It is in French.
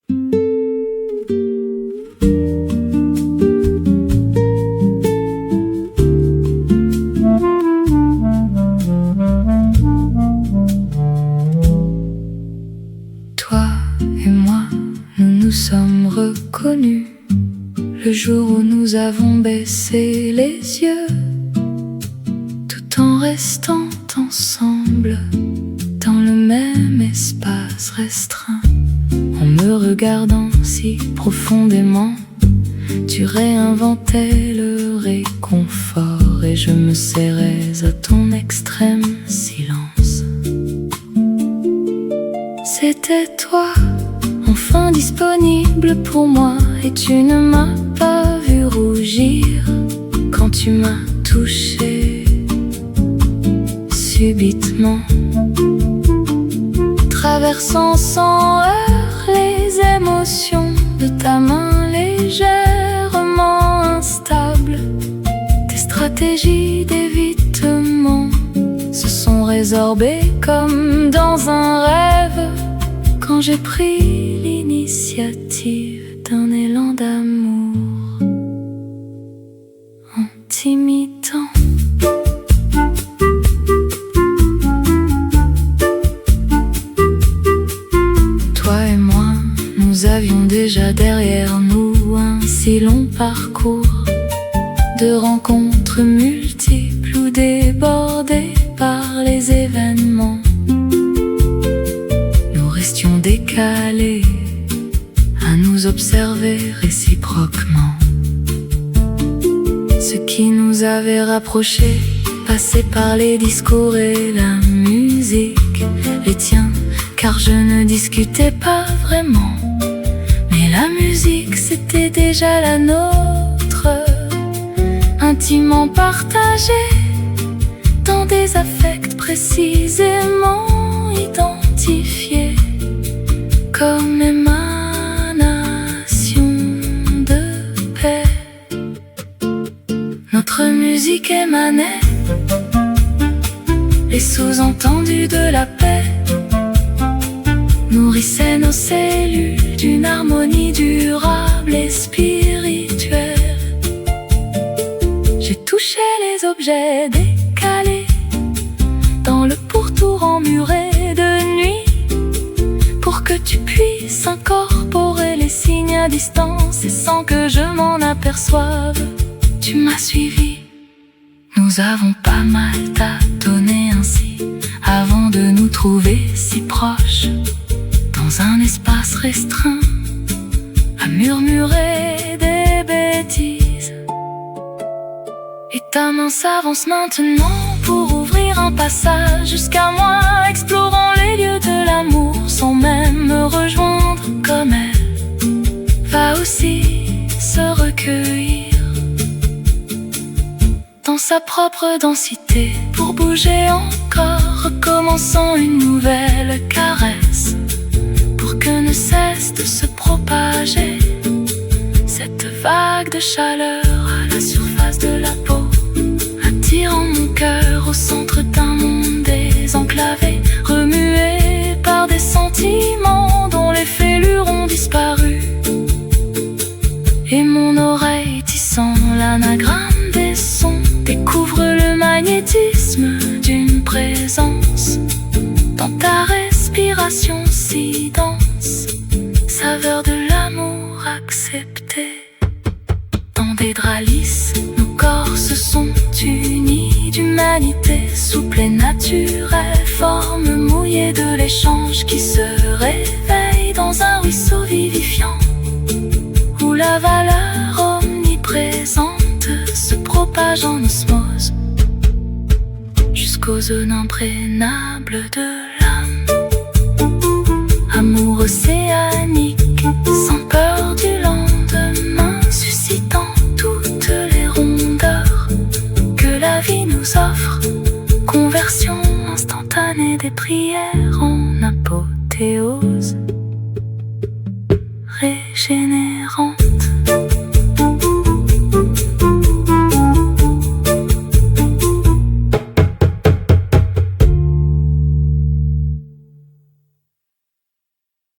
Toi et moi, nous nous sommes reconnus le jour où nous avons baissé les yeux, tout en restant ensemble dans le même espace restreint. En me regardant si profondément, tu réinventais le réconfort et je me serrais à ton extrême silence. C'était toi, enfin disponible pour moi, et tu ne m'as pas vu rougir quand tu m'as touché subitement, traversant sans heurts les émotions de ta main légèrement instable. Tes stratégies d'évitement se sont résorbées comme dans un rêve quand j'ai pris l'initiative d'un élan d'amour en t'imitant. Toi et moi, nous avions déjà derrière nous un si long parcours de rencontres multiples ou débordés par les événements. Nous restions décalés à nous observer réciproquement. Ce qui nous avait rapprochés passait par les discours et la musique, les tiens, car je ne discutais pas vraiment. Mais la musique, c'était déjà la nôtre, intimement partagée dans des affects précisément identifiés comme émanation de paix. Notre musique émanait les sous-entendus de la paix, nourrissait nos cellules d'une harmonie durable et spirituelle. J'ai touché les objets décalés dans le pourtour emmuré de nuit pour que tu puisses incorporer les signes à distance et sans que je m'en aperçoive. Tu m'as suivi. Nous avons pas mal tâtonné ainsi avant de nous trouver si proches dans un espace restreint à murmurer des bêtises. Et ta main s'avance maintenant pour ouvrir un passage jusqu'à moi, explorant les lieux de l'amour sans même me rejoindre comme elle va aussi se recueillir dans sa propre densité pour bouger encore, recommençant une nouvelle caresse pour que ne cesse de se propager cette vague de chaleur à la surface de la peau, attirant mon cœur au centre d'un monde désenclavé, remué par des sentiments dont les fêlures ont disparu. Et mon oreille tissant l'anagramme des sons découvre le magnétisme d'une présence dans ta respiration si dense, saveur de l'amour accepté. Dans des draps lisses, nos corps se sont unis d'humanité souple et naturelle, forme mouillée de l'échange qui se réveille dans un ruisseau vivifiant où la valeur omniprésente se propage en osmose jusqu'aux zones imprénables de l'âme. Amour océanique, sans peur du lendemain, suscitant toutes les rondeurs que la vie nous offre. Conversion instantanée des prières en apothéose, régénérant